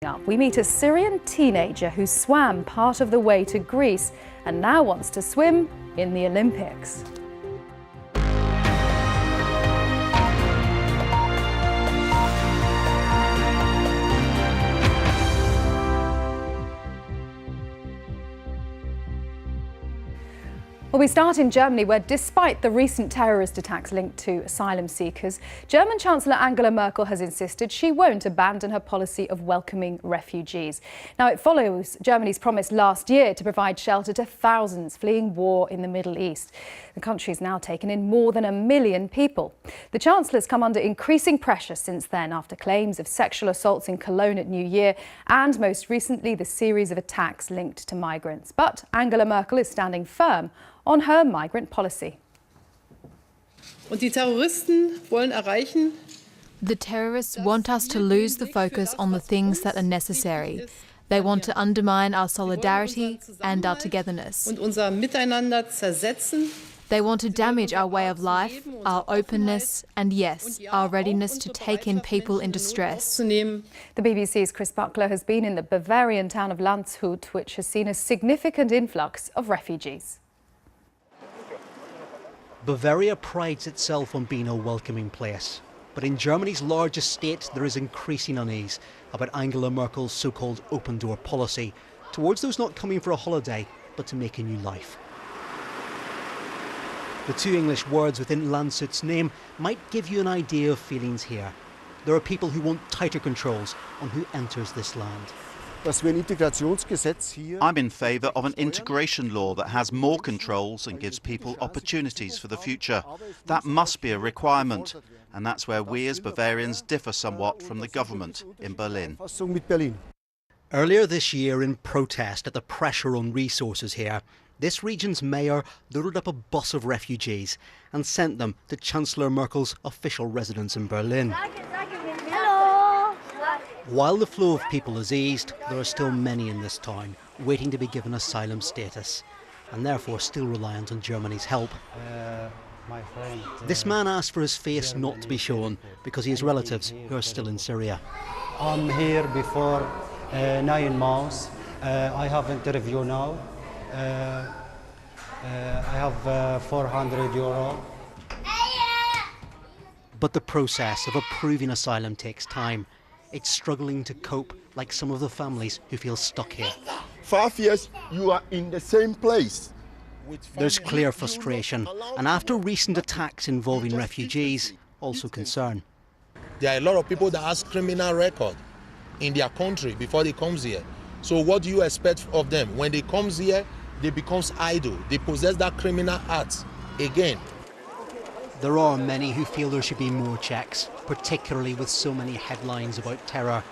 Up, we meet a Syrian teenager who swam part of the way to Greece and now wants to swim in the Olympics. Well, we start in Germany, where despite the recent terrorist attacks linked to asylum seekers, German Chancellor Angela Merkel has insisted she won't abandon her policy of welcoming refugees. Now, it follows Germany's promise last year to provide shelter to thousands fleeing war in the Middle East. The country has now taken in more than 1 million people. The Chancellor's come under increasing pressure since then after claims of sexual assaults in Cologne at New Year and, most recently, the series of attacks linked to migrants. But Angela Merkel is standing firm on her migrant policy. Und die Terroristen wollen erreichen. The terrorists want us to lose the focus on the things that are necessary. They want to undermine our solidarity and our togetherness. Und unser Miteinander zersetzen. They want to damage our way of life, our openness and, yes, our readiness to take in people in distress. The BBC's Chris Buckler has been in the Bavarian town of Landshut, which has seen a significant influx of refugees. Bavaria prides itself on being a welcoming place. But in Germany's largest state, there is increasing unease about Angela Merkel's so-called open-door policy towards those not coming for a holiday, but to make a new life. The two English words within Landshut's name might give you an idea of feelings here. There are people who want tighter controls on who enters this land. I'm in favour of an integration law that has more controls and gives people opportunities for the future. That must be a requirement, and that's where we as Bavarians differ somewhat from the government in Berlin. Earlier this year, in protest at the pressure on resources here, this region's mayor loaded up a bus of refugees and sent them to Chancellor Merkel's official residence in Berlin. While the flow of people has eased, there are still many in this town waiting to be given asylum status and therefore still reliant on Germany's help. This man asked for his face not to be shown because he has relatives who are still in Syria. I'm here before 9 months. I have interview now. I have 400 euro. But the process of approving asylum takes time. It's struggling to cope, like some of the families who feel stuck here. 5 years, you are in the same place. There's clear frustration, and after recent attacks involving refugees, also concern. There are a lot of people that has criminal record in their country before they come here. So what do you expect of them? When they come here, they become idle. They possess that criminal act again. There are many who feel there should be more checks, particularly with so many headlines about terror.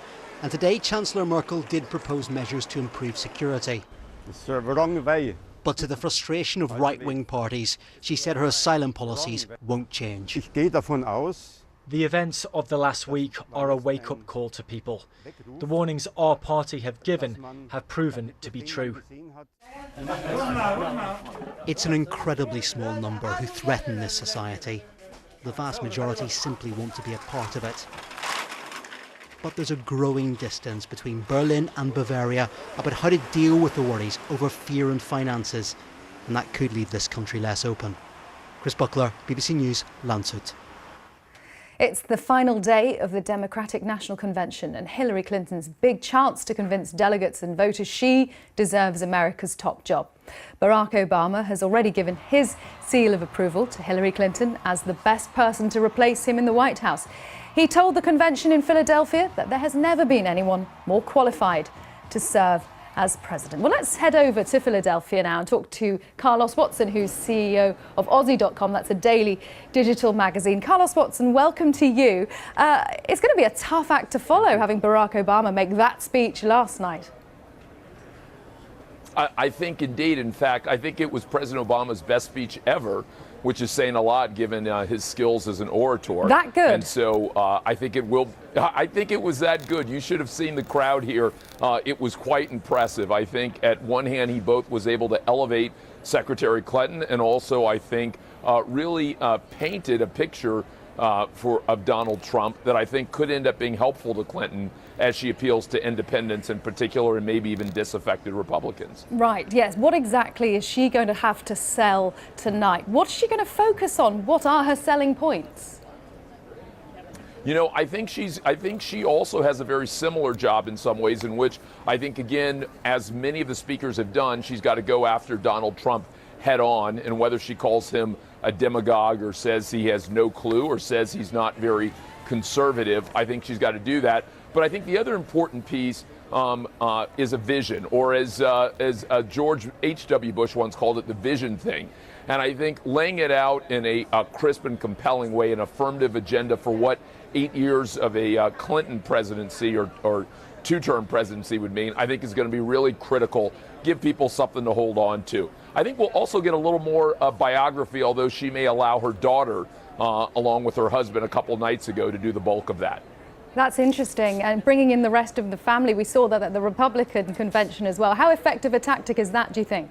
And today, Chancellor Merkel did propose measures to improve security. It's the wrong way. But to the frustration of right-wing parties, she said her asylum policies won't change. Ich gehe davon aus. The events of the last week are a wake-up call to people. The warnings our party have given have proven to be true. It's an incredibly small number who threaten this society. The vast majority simply want to be a part of it. But there's a growing distance between Berlin and Bavaria about how to deal with the worries over fear and finances, and that could leave this country less open. Chris Buckler, BBC News, Landshut. It's the final day of the Democratic National Convention and Hillary Clinton's big chance to convince delegates and voters she deserves America's top job. Barack Obama has already given his seal of approval to Hillary Clinton as the best person to replace him in the White House. He told the convention in Philadelphia that there has never been anyone more qualified to serve as president. Well, let's head over to Philadelphia now and talk to Carlos Watson, who's CEO of Aussie.com. That's a daily digital magazine. Carlos Watson, welcome to you. It's going to be a tough act to follow, having Barack Obama make that speech last night. I think indeed. In fact, I think it was President Obama's best speech ever, which is saying a lot given his skills as an orator. That good. And so I think it will. I think it was that good. You should have seen the crowd here. It was quite impressive. I think at one hand he both was able to elevate Secretary Clinton and also I think really painted a picture of Donald Trump that I think could end up being helpful to Clinton as she appeals to independents in particular and maybe even disaffected Republicans. Right, yes. What exactly is she going to have to sell tonight? What's she going to focus on? What are her selling points? You know, I think she also has a very similar job in some ways, in which I think, again, as many of the speakers have done, she's got to go after Donald Trump head on, and whether she calls him a demagogue or says he has no clue or says he's not very conservative, I think she's got to do that. But I think the other important piece is a vision, or as George H.W. Bush once called it, the vision thing. And I think laying it out in a crisp and compelling way, an affirmative agenda for what 8 years of a Clinton presidency or two-term presidency would mean, I think is going to be really critical. Give people something to hold on to. I think we'll also get a little more biography, although she may allow her daughter, along with her husband a couple nights ago, to do the bulk of that. That's interesting. And bringing in the rest of the family, we saw that at the Republican convention as well. How effective a tactic is that, do you think?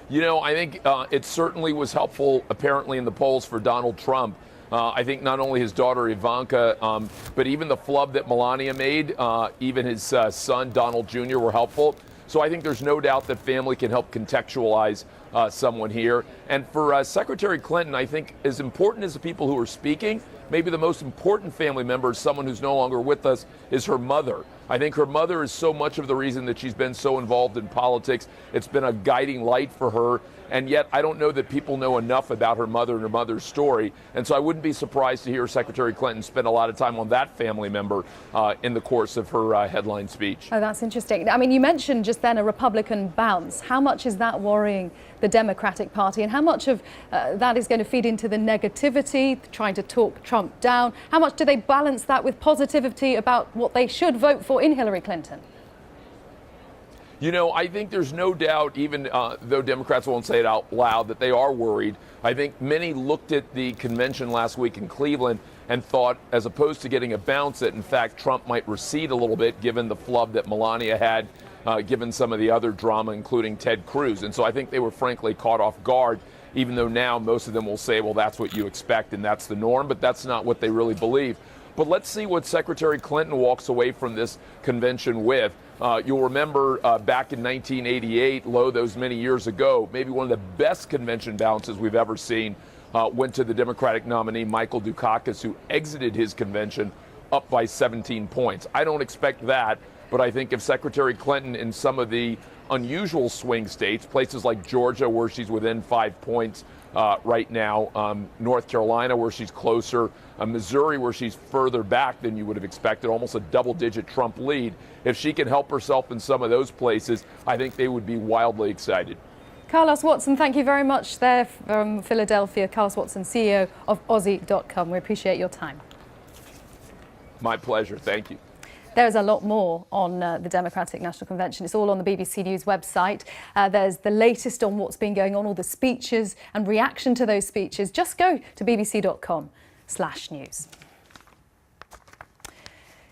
You know, I think it certainly was helpful, apparently, in the polls for Donald Trump. I think not only his daughter Ivanka, but even the flub that Melania made, even his son Donald Jr. were helpful. So I think there's no doubt that family can help contextualize someone here. And for Secretary Clinton, I think as important as the people who are speaking, maybe the most important family member, someone who's no longer with us, is her mother. I think her mother is so much of the reason that she's been so involved in politics. It's been a guiding light for her. And yet I don't know that people know enough about her mother and her mother's story. And so I wouldn't be surprised to hear Secretary Clinton spend a lot of time on that family member in the course of her headline speech. Oh, that's interesting. I mean, you mentioned just then a Republican bounce. How much is that worrying the Democratic Party, and how much of that is going to feed into the negativity, trying to talk Trump down? How much do they balance that with positivity about what they should vote for in Hillary Clinton? You know, I think there's no doubt, even though Democrats won't say it out loud, that they are worried. I think many looked at the convention last week in Cleveland and thought, as opposed to getting a bounce, that in fact Trump might recede a little bit given the flub that Melania had, given some of the other drama, including Ted Cruz. And so I think they were frankly caught off guard, even though now most of them will say, well, that's what you expect and that's the norm, but that's not what they really believe. But let's see what Secretary Clinton walks away from this convention with. You'll remember back in 1988, those many years ago, maybe one of the best convention bounces we've ever seen went to the Democratic nominee, Michael Dukakis, who exited his convention up by 17 points. I don't expect that, but I think if Secretary Clinton in some of the unusual swing states, places like Georgia, where she's within 5 points right now, North Carolina, where she's closer, Missouri, where she's further back than you would have expected, almost a double-digit Trump lead. If she can help herself in some of those places, I think they would be wildly excited. Carlos Watson, thank you very much there from Philadelphia. Carlos Watson, CEO of Aussie.com. We appreciate your time. My pleasure. Thank you. There's a lot more on the Democratic National Convention. It's all on the BBC News website. There's the latest on what's been going on, all the speeches and reaction to those speeches. Just go to bbc.com/news.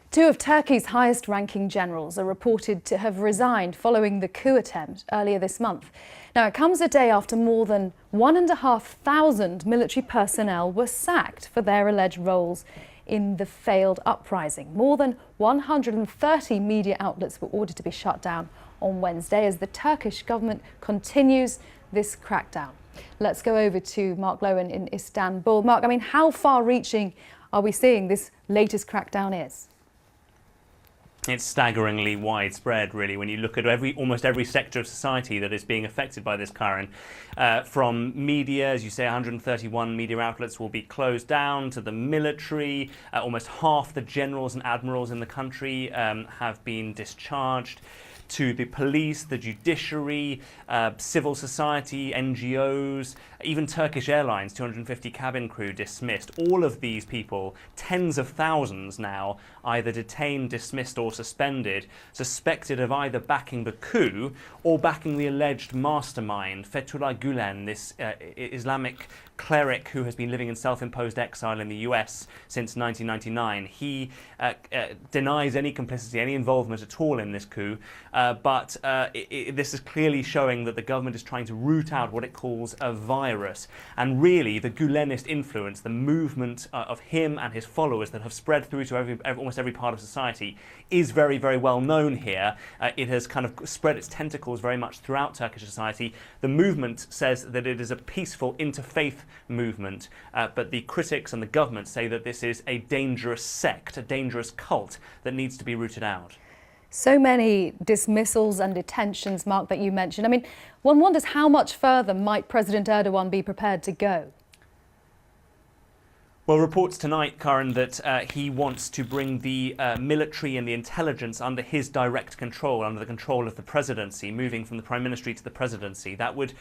Two of Turkey's highest-ranking generals are reported to have resigned following the coup attempt earlier this month. Now, it comes a day after more than 1,500 military personnel were sacked for their alleged roles in the failed uprising. More than 130 media outlets were ordered to be shut down on Wednesday as the Turkish government continues this crackdown. Let's go over to Mark Lowen in Istanbul. Mark, I mean, how far-reaching are we seeing this latest crackdown is? It's staggeringly widespread, really, when you look at almost every sector of society that is being affected by this, Karen. From media, as you say, 131 media outlets will be closed down, to the military. Almost half the generals and admirals in the country have been discharged. To the police, the judiciary, civil society, NGOs, even Turkish Airlines, 250 cabin crew dismissed. All of these people, tens of thousands now, either detained, dismissed or suspended, suspected of either backing the coup or backing the alleged mastermind, Fethullah Gulen, this Islamic cleric who has been living in self-imposed exile in the US since 1999. He denies any complicity, any involvement at all in this coup, but this is clearly showing that the government is trying to root out what it calls a virus. And really, the Gulenist influence, the movement of him and his followers that have spread through to almost every part of society, is very, very well known here. It has kind of spread its tentacles very much throughout Turkish society. The movement says that it is a peaceful interfaith movement, but the critics and the government say that this is a dangerous sect, a dangerous cult that needs to be rooted out. So many dismissals and detentions, Mark, that you mentioned. I mean, one wonders how much further might President Erdogan be prepared to go? Well, reports tonight, Karen, that he wants to bring the military and the intelligence under his direct control, under the control of the presidency, moving from the prime ministry to the presidency. That would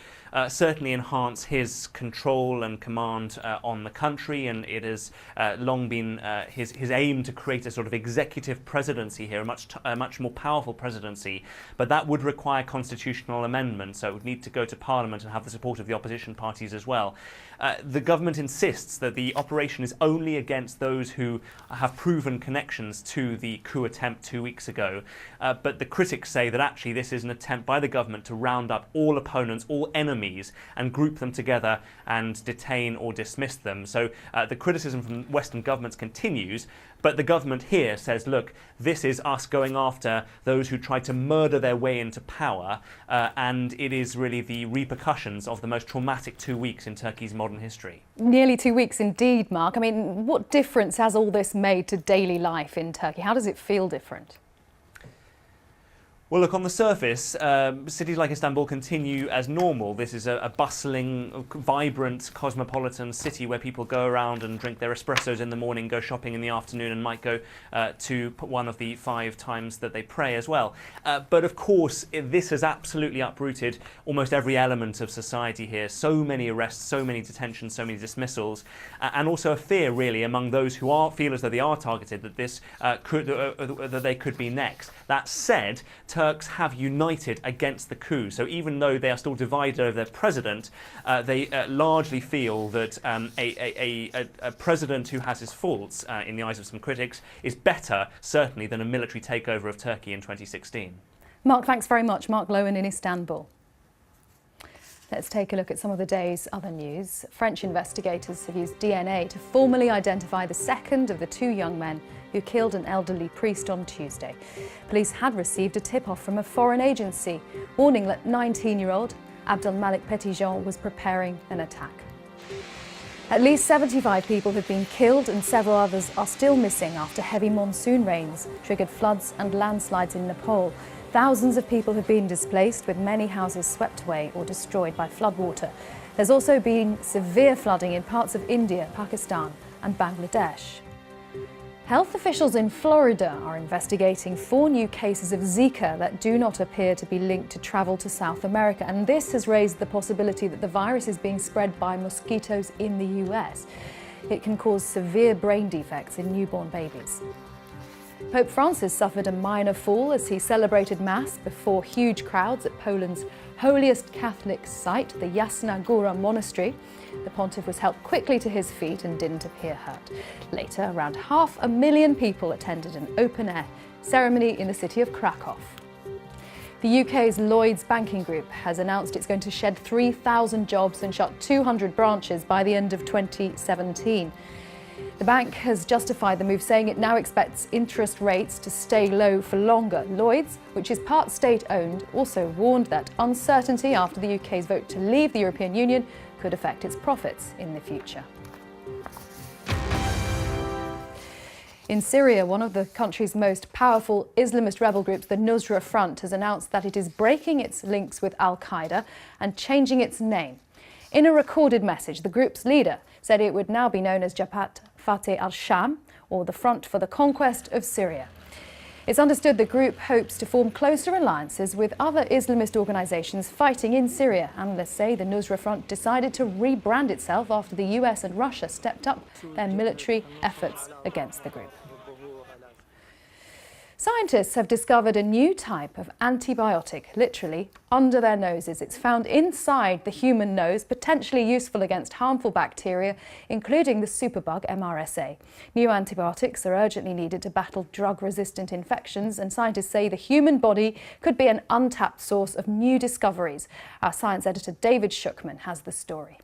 certainly enhance his control and command on the country, and it has long been his aim to create a sort of executive presidency here, a much more powerful presidency. But that would require constitutional amendment, so it would need to go to Parliament and have the support of the opposition parties as well. The government insists that the operation is only against those who have proven connections to the coup attempt 2 weeks ago. But the critics say that actually this is an attempt by the government to round up all opponents, all enemies, and group them together and detain or dismiss them. So the criticism from Western governments continues, but the government here says, look, this is us going after those who tried to murder their way into power, and it is really the repercussions of the most traumatic 2 weeks in Turkey's modern history. Nearly 2 weeks indeed, Mark. I mean, what difference has all this made to daily life in Turkey? How does it feel different? Well, look, on the surface, cities like Istanbul continue as normal. This is a bustling, vibrant, cosmopolitan city where people go around and drink their espressos in the morning, go shopping in the afternoon, and might go to one of the 5 times that they pray as well. But of course, this has absolutely uprooted almost every element of society here. So many arrests, so many detentions, so many dismissals, and also a fear, really, among those who feel as though they are targeted, that this that they could be next. That said, Turks have united against the coup. So even though they are still divided over their president, they largely feel that a president who has his faults, in the eyes of some critics, is better, certainly, than a military takeover of Turkey in 2016. Mark, thanks very much. Mark Lowen in Istanbul. Let's take a look at some of the day's other news. French investigators have used DNA to formally identify the second of the 2 young men who killed an elderly priest on Tuesday. Police had received a tip-off from a foreign agency warning that 19-year-old Abdelmalik Petitjean was preparing an attack. At least 75 people have been killed and several others are still missing after heavy monsoon rains triggered floods and landslides in Nepal. Thousands of people have been displaced, with many houses swept away or destroyed by floodwater. There's also been severe flooding in parts of India, Pakistan and Bangladesh. Health officials in Florida are investigating 4 new cases of Zika that do not appear to be linked to travel to South America, and this has raised the possibility that the virus is being spread by mosquitoes in the US. It can cause severe brain defects in newborn babies. Pope Francis suffered a minor fall as he celebrated Mass before huge crowds at Poland's holiest Catholic site, the Jasna Góra Monastery. The pontiff was helped quickly to his feet and didn't appear hurt. Later, around 500,000 people attended an open-air ceremony in the city of Krakow. The UK's Lloyds Banking Group has announced it's going to shed 3,000 jobs and shut 200 branches by the end of 2017. The bank has justified the move, saying it now expects interest rates to stay low for longer. Lloyds, which is part state-owned, also warned that uncertainty after the UK's vote to leave the European Union could affect its profits in the future. In Syria, one of the country's most powerful Islamist rebel groups, the Nusra Front, has announced that it is breaking its links with al-Qaeda and changing its name. In a recorded message, the group's leader said it would now be known as Jabhat Fateh al-Sham, or the Front for the Conquest of Syria. It's understood the group hopes to form closer alliances with other Islamist organisations fighting in Syria. Analysts say the Nusra Front decided to rebrand itself after the US and Russia stepped up their military efforts against the group. Scientists have discovered a new type of antibiotic, literally under their noses. It's found inside the human nose, potentially useful against harmful bacteria, including the superbug MRSA. New antibiotics are urgently needed to battle drug-resistant infections, and scientists say the human body could be an untapped source of new discoveries. Our science editor David Schuckman has the story.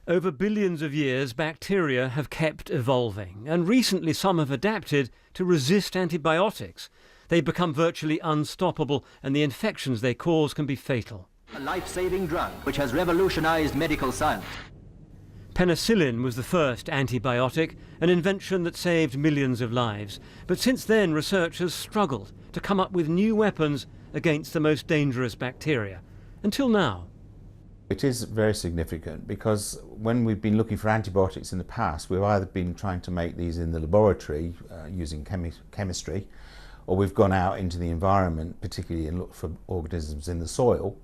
Over billions of years, bacteria have kept evolving, and recently some have adapted to resist antibiotics. They've become virtually unstoppable, and the infections they cause can be fatal. A life-saving drug which has revolutionized medical science. Penicillin was the first antibiotic, an invention that saved millions of lives. But since then, researchers struggled to come up with new weapons against the most dangerous bacteria. Until now. It is very significant because when we've been looking for antibiotics in the past, we've either been trying to make these in the laboratory using chemistry, or we've gone out into the environment, particularly and looked for organisms in the soil.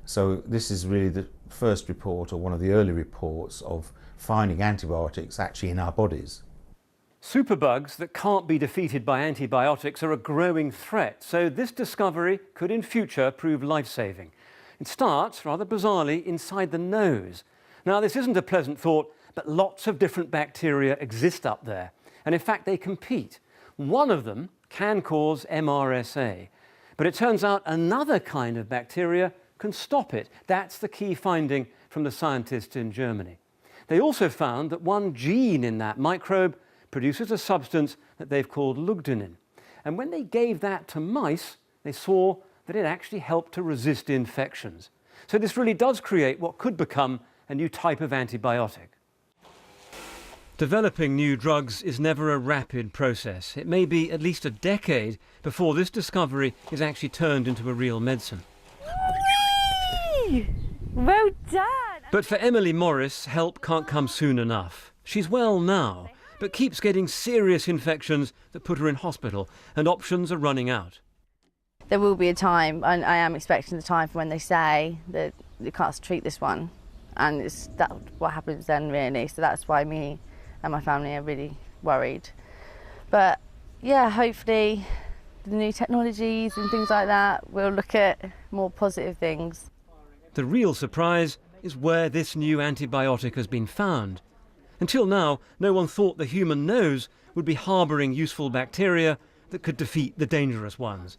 So this is really the first report, or one of the early reports, of finding antibiotics actually in our bodies. Superbugs that can't be defeated by antibiotics are a growing threat, so this discovery could in future prove life-saving. It starts, rather bizarrely, inside the nose. Now, this isn't a pleasant thought, but lots of different bacteria exist up there. And in fact, they compete. One of them can cause MRSA. But it turns out another kind of bacteria can stop it. That's the key finding from the scientists in Germany. They also found that one gene in that microbe produces a substance that they've called lugdinin. And when they gave that to mice, they saw that it actually helped to resist infections. So this really does create what could become a new type of antibiotic. Developing new drugs is never a rapid process. It may be at least a decade before this discovery is actually turned into a real medicine. Well done! But for Emily Morris, help can't come soon enough. She's well now, but keeps getting serious infections that put her in hospital, and options are running out. There will be a time, and I am expecting the time for when they say that you can't treat this one, and that's what happens then, really. So that's why me and my family are really worried. But yeah, hopefully the new technologies and things like that will look at more positive things. The real surprise is where this new antibiotic has been found. Until now, no one thought the human nose would be harbouring useful bacteria that could defeat the dangerous ones.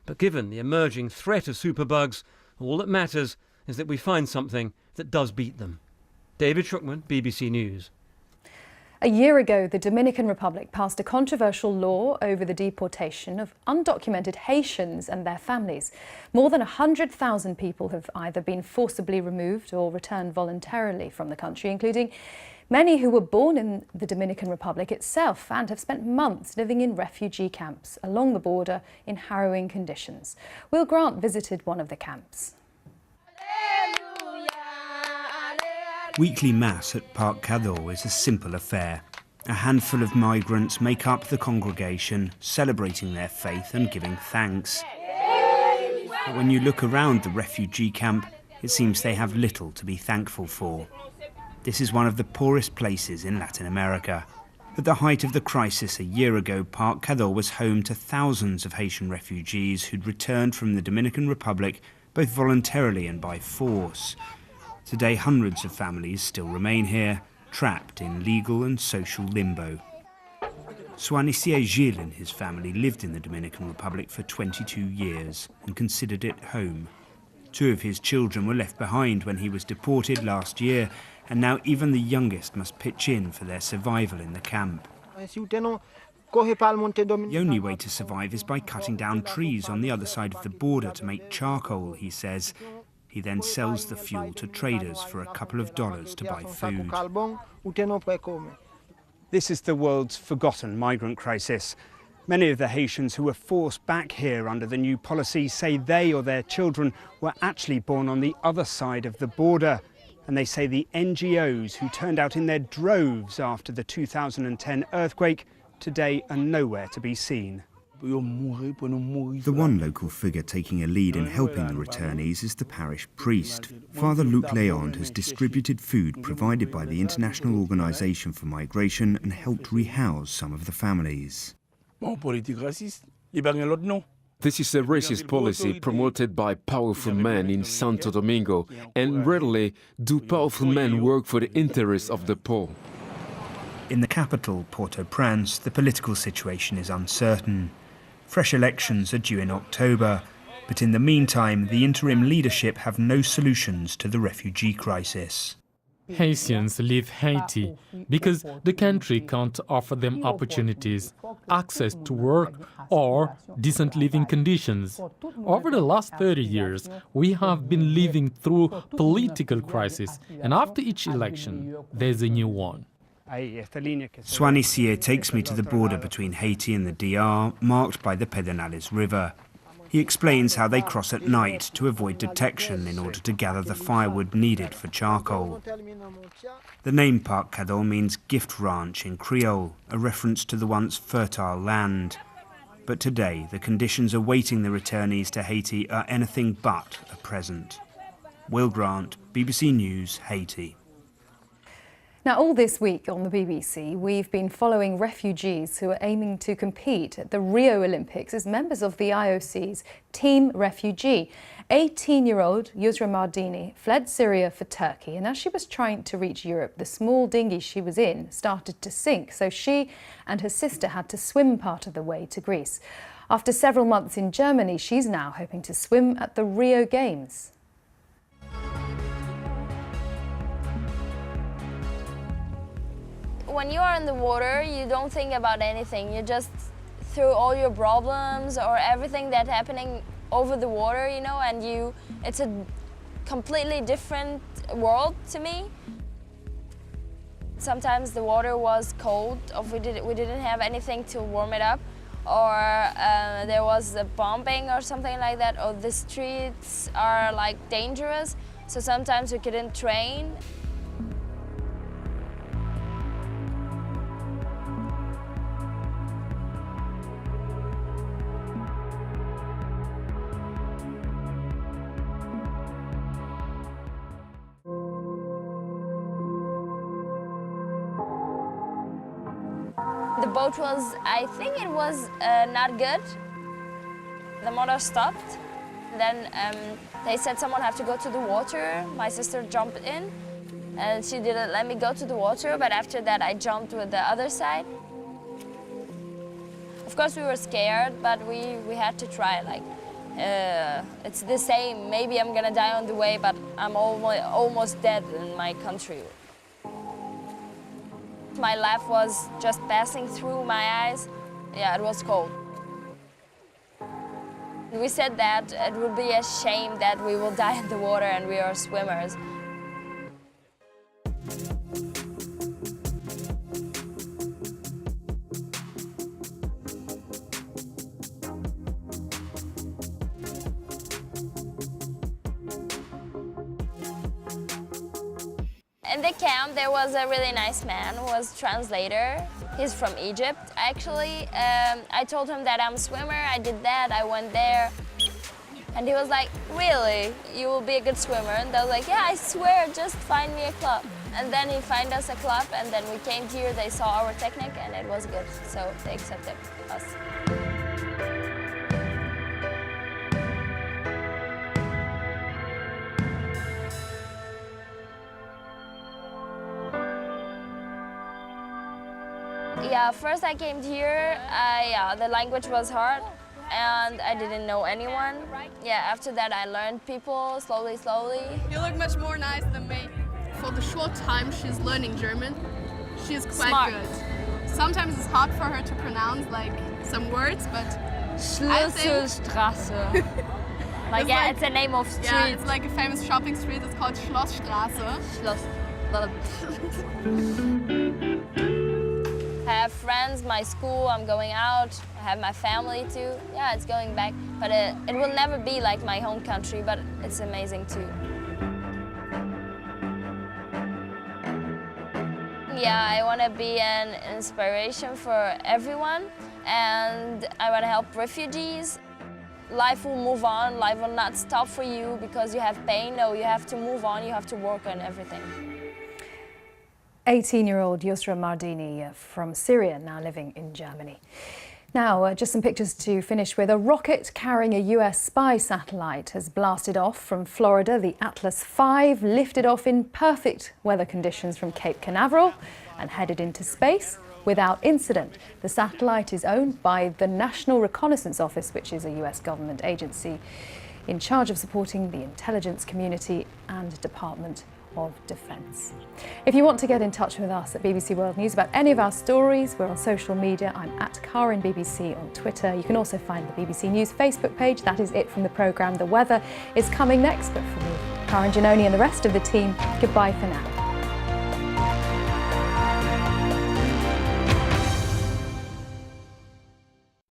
But given the emerging threat of superbugs, all that matters is that we find something that does beat them. David Schuckman, BBC News. A year ago, the Dominican Republic passed a controversial law over the deportation of undocumented Haitians and their families. More than 100,000 people have either been forcibly removed or returned voluntarily from the country, including many who were born in the Dominican Republic itself and have spent months living in refugee camps along the border in harrowing conditions. Will Grant visited one of the camps. Weekly Mass at Parc Cador is a simple affair. A handful of migrants make up the congregation, celebrating their faith and giving thanks. But when you look around the refugee camp, it seems they have little to be thankful for. This is one of the poorest places in Latin America. At the height of the crisis a year ago, Parc Cador was home to thousands of Haitian refugees who'd returned from the Dominican Republic, both voluntarily and by force. Today, hundreds of families still remain here, trapped in legal and social limbo. Soanicie Gilles and his family lived in the Dominican Republic for 22 years and considered it home. 2 of his children were left behind when he was deported last year, and now even the youngest must pitch in for their survival in the camp. The only way to survive is by cutting down trees on the other side of the border to make charcoal, he says. He then sells the fuel to traders for a couple of dollars to buy food. This is the world's forgotten migrant crisis. Many of the Haitians who were forced back here under the new policy say they or their children were actually born on the other side of the border. And they say the NGOs who turned out in their droves after the 2010 earthquake today are nowhere to be seen. The one local figure taking a lead in helping the returnees is the parish priest. Father Luc Leond has distributed food provided by the International Organization for Migration and helped rehouse some of the families. This is a racist policy promoted by powerful men in Santo Domingo, and rarely do powerful men work for the interests of the poor. In the capital, Port-au-Prince, the political situation is uncertain. Fresh elections are due in October, but in the meantime, the interim leadership have no solutions to the refugee crisis. Haitians leave Haiti because the country can't offer them opportunities, access to work, or decent living conditions. Over the last 30 years, we have been living through political crisis, and after each election, there's a new one. Soani Sié takes me to the border between Haiti and the DR, marked by the Pedernales River. He explains how they cross at night to avoid detection in order to gather the firewood needed for charcoal. The name Parc Cadeau means gift ranch in Creole, a reference to the once fertile land. But today, the conditions awaiting the returnees to Haiti are anything but a present. Will Grant, BBC News, Haiti. Now, all this week on the BBC, we've been following refugees who are aiming to compete at the Rio Olympics as members of the IOC's Team Refugee. 18-year-old Yusra Mardini fled Syria for Turkey, and as she was trying to reach Europe, the small dinghy she was in started to sink, so she and her sister had to swim part of the way to Greece. After several months in Germany, she's now hoping to swim at the Rio Games. When you are in the water, you don't think about anything. You just through all your problems or everything that's happening over the water, you know, and it's a completely different world to me. Sometimes the water was cold, or we didn't have anything to warm it up, or there was a bombing or something like that, or the streets are like dangerous, so sometimes we couldn't train. The boat was, I think it was not good. The motor stopped. Then they said someone had to go to the water. My sister jumped in and she didn't let me go to the water, but after that I jumped with the other side. Of course we were scared, but we had to try. Like, it's the same. Maybe I'm gonna die on the way, but I'm almost dead in my country. My life was just passing through my eyes. Yeah, it was cold. We said that it would be a shame that we will die in the water and we are swimmers. In the camp, there was a really nice man who was translator. He's from Egypt, actually. I told him that I'm a swimmer, I did that, I went there. And he was like, really? You will be a good swimmer? And I was like, yeah, I swear, just find me a club. And then he found us a club, and then we came here, they saw our technique, and it was good. So they accepted us. Yeah, first I came here, the language was hard and I didn't know anyone. Yeah, after that I learned people slowly. You look much more nice than me. For the short time she's learning German, she's quite good. Sometimes it's hard for her to pronounce like some words, but Schlüsselstraße. Like, yeah, it's a name of street. Yeah, it's like a famous shopping street, it's called Schlossstraße. I have friends, my school, I'm going out, I have my family too. Yeah, it's going back, but it will never be like my home country, but it's amazing too. Yeah, I want to be an inspiration for everyone, and I want to help refugees. Life will move on, life will not stop for you because you have pain. No, you have to move on, you have to work on everything. 18-year-old Yusra Mardini from Syria, now living in Germany. Now, just some pictures to finish with. A rocket carrying a US spy satellite has blasted off from Florida. The Atlas V lifted off in perfect weather conditions from Cape Canaveral and headed into space without incident. The satellite is owned by the National Reconnaissance Office, which is a US government agency in charge of supporting the intelligence community and Department of Defence. If you want to get in touch with us at BBC World News about any of our stories, we're on social media. I'm at Karen BBC on Twitter. You can also find the BBC News Facebook page. That is it from the programme. The weather is coming next, but for me, Karen Giannoni and the rest of the team, goodbye for now.